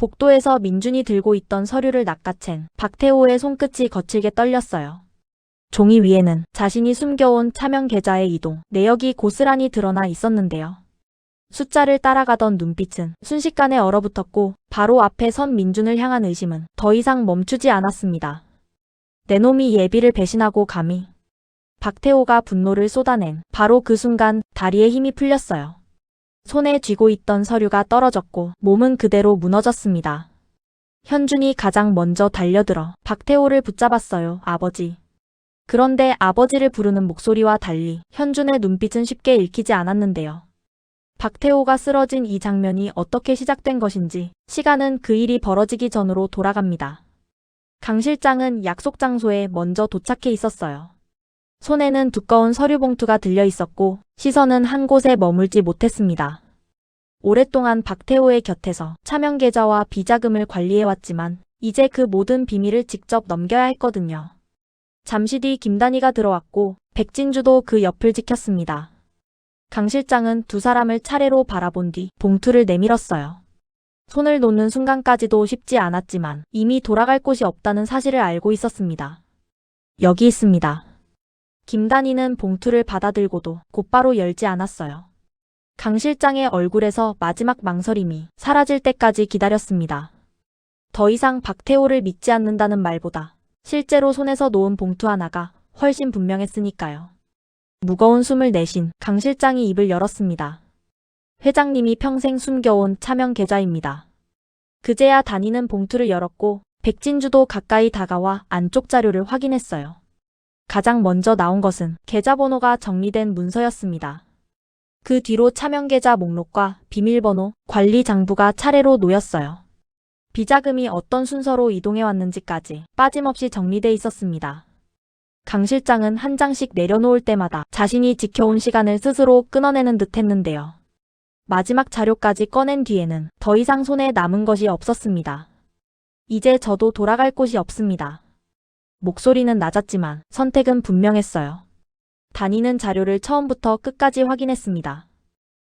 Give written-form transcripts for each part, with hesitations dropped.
복도에서 민준이 들고 있던 서류를 낚아챈 박태호의 손끝이 거칠게 떨렸어요. 종이 위에는 자신이 숨겨온 차명 계좌의 이동 내역이 고스란히 드러나 있었는데요. 숫자를 따라가던 눈빛은 순식간에 얼어붙었고 바로 앞에 선 민준을 향한 의심은 더 이상 멈추지 않았습니다. 내 놈이 예비를 배신하고 감히. 박태호가 분노를 쏟아낸 바로 그 순간 다리에 힘이 풀렸어요. 손에 쥐고 있던 서류가 떨어졌고 몸은 그대로 무너졌습니다. 현준이 가장 먼저 달려들어 박태호를 붙잡았어요. 아버지. 그런데 아버지를 부르는 목소리와 달리 현준의 눈빛은 쉽게 읽히지 않았는데요. 박태호가 쓰러진 이 장면이 어떻게 시작된 것인지 시간은 그 일이 벌어지기 전으로 돌아갑니다. 강 실장은 약속 장소에 먼저 도착해 있었어요. 손에는 두꺼운 서류 봉투가 들려 있었고 시선은 한 곳에 머물지 못했습니다. 오랫동안 박태호의 곁에서 차명 계좌와 비자금을 관리해왔지만 이제 그 모든 비밀을 직접 넘겨야 했거든요. 잠시 뒤 김단희가 들어왔고 백진주도 그 옆을 지켰습니다. 강 실장은 두 사람을 차례로 바라본 뒤 봉투를 내밀었어요. 손을 놓는 순간까지도 쉽지 않았지만 이미 돌아갈 곳이 없다는 사실을 알고 있었습니다. 여기 있습니다. 김단희는 봉투를 받아들고도 곧바로 열지 않았어요. 강 실장의 얼굴에서 마지막 망설임이 사라질 때까지 기다렸습니다. 더 이상 박태호를 믿지 않는다는 말보다 실제로 손에서 놓은 봉투 하나가 훨씬 분명했으니까요. 무거운 숨을 내쉰 강 실장이 입을 열었습니다. 회장님이 평생 숨겨온 차명 계좌입니다. 그제야 단희는 봉투를 열었고 백진주도 가까이 다가와 안쪽 자료를 확인했어요. 가장 먼저 나온 것은 계좌번호가 정리된 문서였습니다. 그 뒤로 차명 계좌 목록과 비밀번호, 관리 장부가 차례로 놓였어요. 비자금이 어떤 순서로 이동해 왔는지까지 빠짐없이 정리돼 있었습니다. 강 실장은 한 장씩 내려놓을 때마다 자신이 지켜온 시간을 스스로 끊어내는 듯 했는데요. 마지막 자료까지 꺼낸 뒤에는 더 이상 손에 남은 것이 없었습니다. 이제 저도 돌아갈 곳이 없습니다. 목소리는 낮았지만 선택은 분명했어요. 단희는 자료를 처음부터 끝까지 확인했습니다.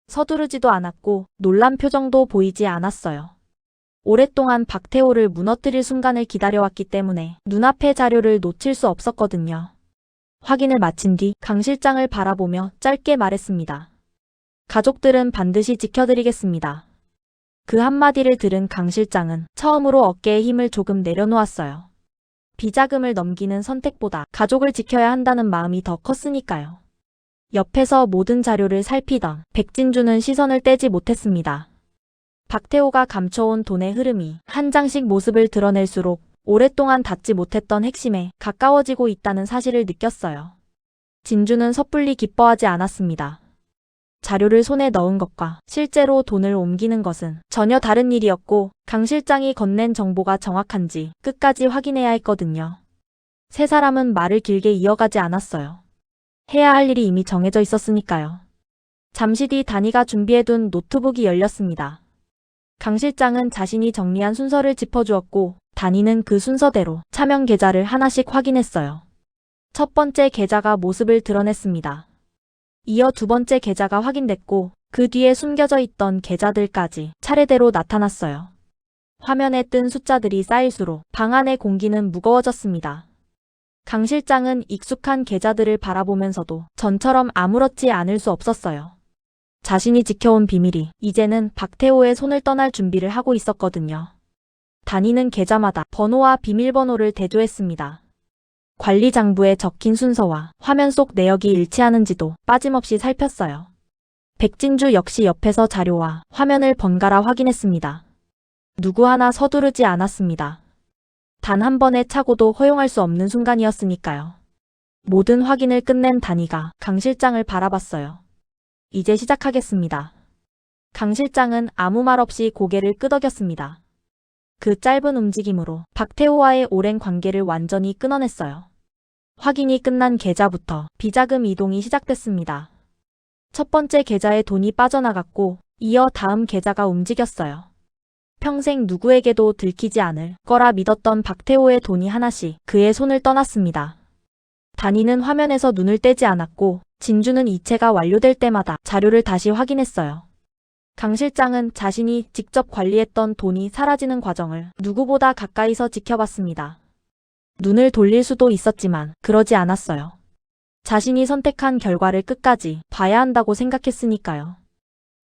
서두르지도 않았고 놀란 표정도 보이지 않았어요. 오랫동안 박태호를 무너뜨릴 순간을 기다려왔기 때문에 눈앞의 자료를 놓칠 수 없었거든요. 확인을 마친 뒤 강 실장을 바라보며 짧게 말했습니다. 가족들은 반드시 지켜드리겠습니다. 그 한마디를 들은 강 실장은 처음으로 어깨에 힘을 조금 내려놓았어요. 비자금을 넘기는 선택보다 가족을 지켜야 한다는 마음이 더 컸으니까요. 옆에서 모든 자료를 살피던 백진주는 시선을 떼지 못했습니다. 박태호가 감춰온 돈의 흐름이 한 장씩 모습을 드러낼수록 오랫동안 닿지 못했던 핵심에 가까워지고 있다는 사실을 느꼈어요. 진주는 섣불리 기뻐하지 않았습니다. 자료를 손에 넣은 것과 실제로 돈을 옮기는 것은 전혀 다른 일이었고 강 실장이 건넨 정보가 정확한지 끝까지 확인해야 했거든요. 세 사람은 말을 길게 이어가지 않았어요. 해야 할 일이 이미 정해져 있었으니까요. 잠시 뒤 단희가 준비해둔 노트북이 열렸습니다. 강 실장은 자신이 정리한 순서를 짚어주었고 단희는 그 순서대로 차명 계좌를 하나씩 확인했어요. 첫 번째 계좌가 모습을 드러냈습니다. 이어 두 번째 계좌가 확인됐고 그 뒤에 숨겨져 있던 계좌들까지 차례대로 나타났어요. 화면에 뜬 숫자들이 쌓일수록 방 안의 공기는 무거워졌습니다. 강 실장은 익숙한 계좌들을 바라보면서도 전처럼 아무렇지 않을 수 없었어요. 자신이 지켜온 비밀이 이제는 박태호의 손을 떠날 준비를 하고 있었거든요. 단희는 계좌마다 번호와 비밀번호를 대조했습니다. 관리 장부에 적힌 순서와 화면 속 내역이 일치하는지도 빠짐없이 살폈어요. 백진주 역시 옆에서 자료와 화면을 번갈아 확인했습니다. 누구 하나 서두르지 않았습니다. 단 한 번의 착오도 허용할 수 없는 순간이었으니까요. 모든 확인을 끝낸 단희가 강 실장을 바라봤어요. 이제 시작하겠습니다. 강 실장은 아무 말 없이 고개를 끄덕였습니다. 그 짧은 움직임으로 박태호와의 오랜 관계를 완전히 끊어냈어요. 확인이 끝난 계좌부터 비자금 이동이 시작됐습니다. 첫 번째 계좌에 돈이 빠져나갔고 이어 다음 계좌가 움직였어요. 평생 누구에게도 들키지 않을 거라 믿었던 박태호의 돈이 하나씩 그의 손을 떠났습니다. 단희는 화면에서 눈을 떼지 않았고 진주는 이체가 완료될 때마다 자료를 다시 확인했어요. 강 실장은 자신이 직접 관리했던 돈이 사라지는 과정을 누구보다 가까이서 지켜봤습니다. 눈을 돌릴 수도 있었지만 그러지 않았어요. 자신이 선택한 결과를 끝까지 봐야 한다고 생각했으니까요.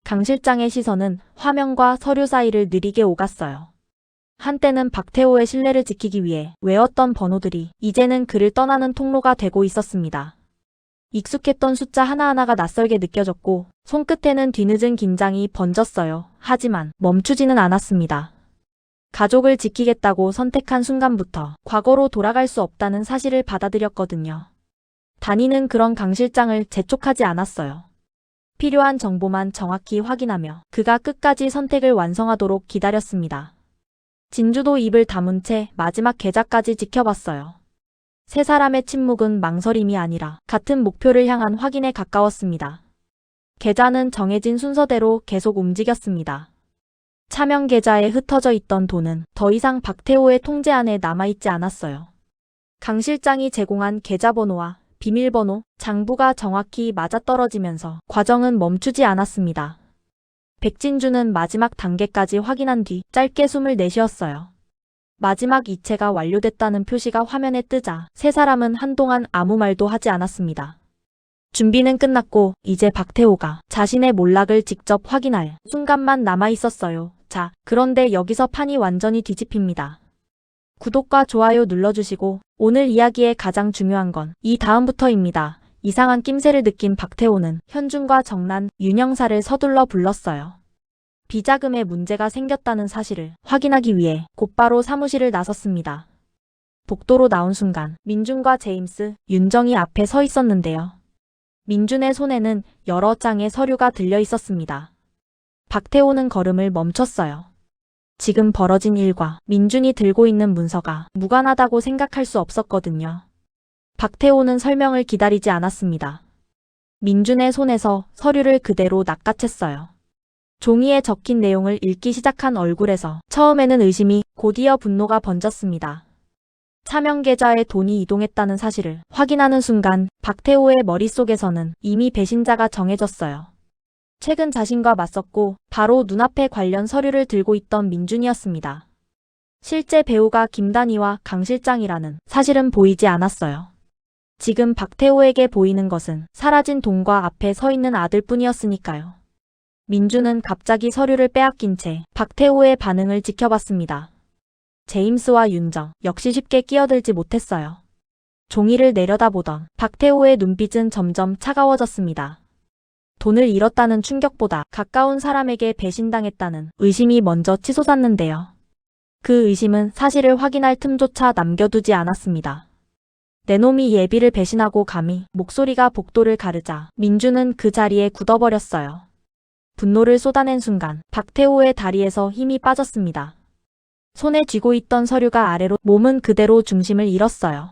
강 실장의 시선은 화면과 서류 사이를 느리게 오갔어요. 한때는 박태호의 신뢰를 지키기 위해 외웠던 번호들이 이제는 그를 떠나는 통로가 되고 있었습니다. 익숙했던 숫자 하나하나가 낯설게 느껴졌고 손끝에는 뒤늦은 긴장이 번졌어요. 하지만 멈추지는 않았습니다. 가족을 지키겠다고 선택한 순간부터 과거로 돌아갈 수 없다는 사실을 받아들였거든요. 단위는 그런 강 실장을 재촉하지 않았어요. 필요한 정보만 정확히 확인하며 그가 끝까지 선택을 완성하도록 기다렸습니다. 진주도 입을 다문 채 마지막 계좌까지 지켜봤어요. 세 사람의 침묵은 망설임이 아니라 같은 목표를 향한 확인에 가까웠습니다. 계좌는 정해진 순서대로 계속 움직였습니다. 차명 계좌에 흩어져 있던 돈은 더 이상 박태호의 통제 안에 남아있지 않았어요. 강 실장이 제공한 계좌번호와 비밀번호, 장부가 정확히 맞아떨어지면서 과정은 멈추지 않았습니다. 백진주는 마지막 단계까지 확인한 뒤 짧게 숨을 내쉬었어요. 마지막 이체가 완료됐다는 표시가 화면에 뜨자 세 사람은 한동안 아무 말도 하지 않았습니다. 준비는 끝났고 이제 박태호가 자신의 몰락을 직접 확인할 순간만 남아있었어요. 자, 그런데 여기서 판이 완전히 뒤집힙니다. 구독과 좋아요 눌러주시고 오늘 이야기의 가장 중요한 건 이 다음부터입니다. 이상한 낌새를 느낀 박태호는 현준과 정난, 윤영사를 서둘러 불렀어요. 비자금에 문제가 생겼다는 사실을 확인하기 위해 곧바로 사무실을 나섰습니다. 복도로 나온 순간 민준과 제임스, 윤정이 앞에 서 있었는데요. 민준의 손에는 여러 장의 서류가 들려 있었습니다. 박태호는 걸음을 멈췄어요. 지금 벌어진 일과 민준이 들고 있는 문서가 무관하다고 생각할 수 없었거든요. 박태호는 설명을 기다리지 않았습니다. 민준의 손에서 서류를 그대로 낚아챘어요. 종이에 적힌 내용을 읽기 시작한 얼굴에서 처음에는 의심이 곧이어 분노가 번졌습니다. 차명 계좌에 돈이 이동했다는 사실을 확인하는 순간 박태호의 머릿속에서는 이미 배신자가 정해졌어요. 최근 자신과 맞섰고 바로 눈앞에 관련 서류를 들고 있던 민준이었습니다. 실제 배우가 김단희와 강 실장이라는 사실은 보이지 않았어요. 지금 박태호에게 보이는 것은 사라진 돈과 앞에 서 있는 아들뿐이었으니까요. 민준은 갑자기 서류를 빼앗긴 채 박태호의 반응을 지켜봤습니다. 제임스와 윤정 역시 쉽게 끼어들지 못했어요. 종이를 내려다보던 박태호의 눈빛은 점점 차가워졌습니다. 돈을 잃었다는 충격보다 가까운 사람에게 배신당했다는 의심이 먼저 치솟았는데요. 그 의심은 사실을 확인할 틈조차 남겨두지 않았습니다. 내 놈이 예비를 배신하고 감히 목소리가 복도를 가르자 민준은 그 자리에 굳어버렸어요. 분노를 쏟아낸 순간 박태호의 다리에서 힘이 빠졌습니다. 손에 쥐고 있던 서류가 아래로 몸은 그대로 중심을 잃었어요.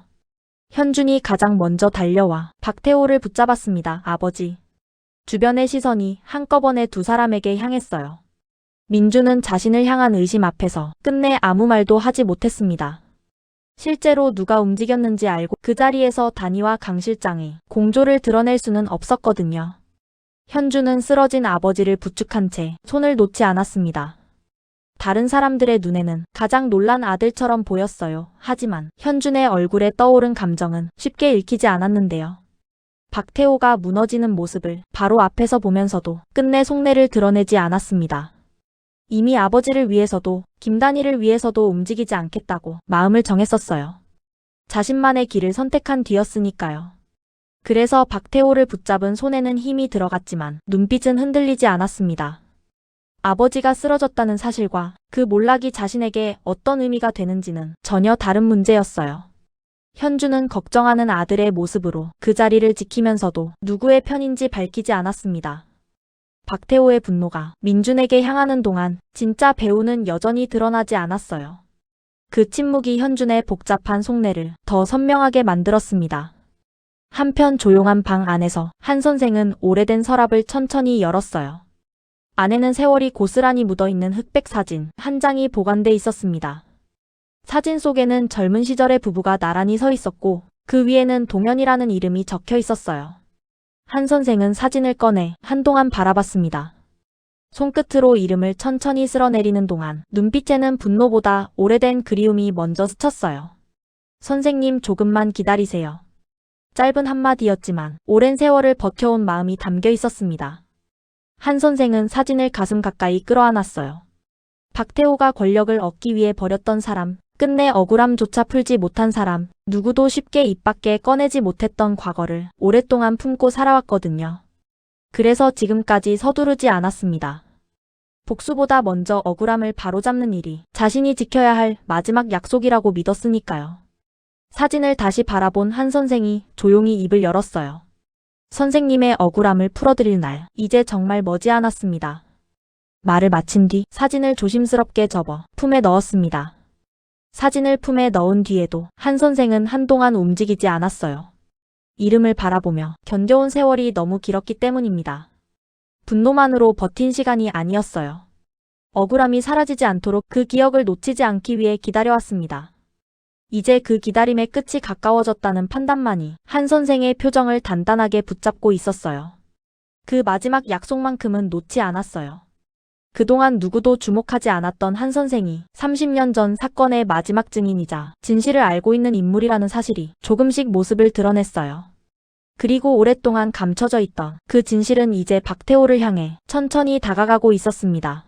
현준이 가장 먼저 달려와 박태호를 붙잡았습니다. 아버지. 주변의 시선이 한꺼번에 두 사람에게 향했어요. 민준은 자신을 향한 의심 앞에서 끝내 아무 말도 하지 못했습니다. 실제로 누가 움직였는지 알고 그 자리에서 단희와 강 실장이 공조를 드러낼 수는 없었거든요. 현준은 쓰러진 아버지를 부축한 채 손을 놓지 않았습니다. 다른 사람들의 눈에는 가장 놀란 아들처럼 보였어요. 하지만 현준의 얼굴에 떠오른 감정은 쉽게 읽히지 않았는데요. 박태호가 무너지는 모습을 바로 앞에서 보면서도 끝내 속내를 드러내지 않았습니다. 이미 아버지를 위해서도 김단희를 위해서도 움직이지 않겠다고 마음을 정했었어요. 자신만의 길을 선택한 뒤였으니까요. 그래서 박태호를 붙잡은 손에는 힘이 들어갔지만 눈빛은 흔들리지 않았습니다. 아버지가 쓰러졌다는 사실과 그 몰락이 자신에게 어떤 의미가 되는지는 전혀 다른 문제였어요. 현주는 걱정하는 아들의 모습으로 그 자리를 지키면서도 누구의 편인지 밝히지 않았습니다. 박태호의 분노가 민준에게 향하는 동안 진짜 배우는 여전히 드러나지 않았어요. 그 침묵이 현준의 복잡한 속내를 더 선명하게 만들었습니다. 한편 조용한 방 안에서 한 선생은 오래된 서랍을 천천히 열었어요. 안에는 세월이 고스란히 묻어있는 흑백 사진 한 장이 보관돼 있었습니다. 사진 속에는 젊은 시절의 부부가 나란히 서 있었고 그 위에는 동현이라는 이름이 적혀 있었어요. 한 선생은 사진을 꺼내 한동안 바라봤습니다. 손끝으로 이름을 천천히 쓸어내리는 동안 눈빛에는 분노보다 오래된 그리움이 먼저 스쳤어요. 선생님, 조금만 기다리세요. 짧은 한마디였지만 오랜 세월을 버텨온 마음이 담겨 있었습니다. 한 선생은 사진을 가슴 가까이 끌어안았어요. 박태호가 권력을 얻기 위해 버렸던 사람, 끝내 억울함조차 풀지 못한 사람, 누구도 쉽게 입 밖에 꺼내지 못했던 과거를 오랫동안 품고 살아왔거든요. 그래서 지금까지 서두르지 않았습니다. 복수보다 먼저 억울함을 바로잡는 일이 자신이 지켜야 할 마지막 약속이라고 믿었으니까요. 사진을 다시 바라본 한 선생이 조용히 입을 열었어요. 선생님의 억울함을 풀어드릴 날, 이제 정말 머지않았습니다. 말을 마친 뒤 사진을 조심스럽게 접어 품에 넣었습니다. 사진을 품에 넣은 뒤에도 한 선생은 한동안 움직이지 않았어요. 이름을 바라보며 견뎌온 세월이 너무 길었기 때문입니다. 분노만으로 버틴 시간이 아니었어요. 억울함이 사라지지 않도록 그 기억을 놓치지 않기 위해 기다려왔습니다. 이제 그 기다림의 끝이 가까워졌다는 판단만이 한 선생의 표정을 단단하게 붙잡고 있었어요. 그 마지막 약속만큼은 놓지 않았어요. 그동안 누구도 주목하지 않았던 한 선생이 30년 전 사건의 마지막 증인이자 진실을 알고 있는 인물이라는 사실이 조금씩 모습을 드러냈어요. 그리고 오랫동안 감춰져 있던 그 진실은 이제 박태호를 향해 천천히 다가가고 있었습니다.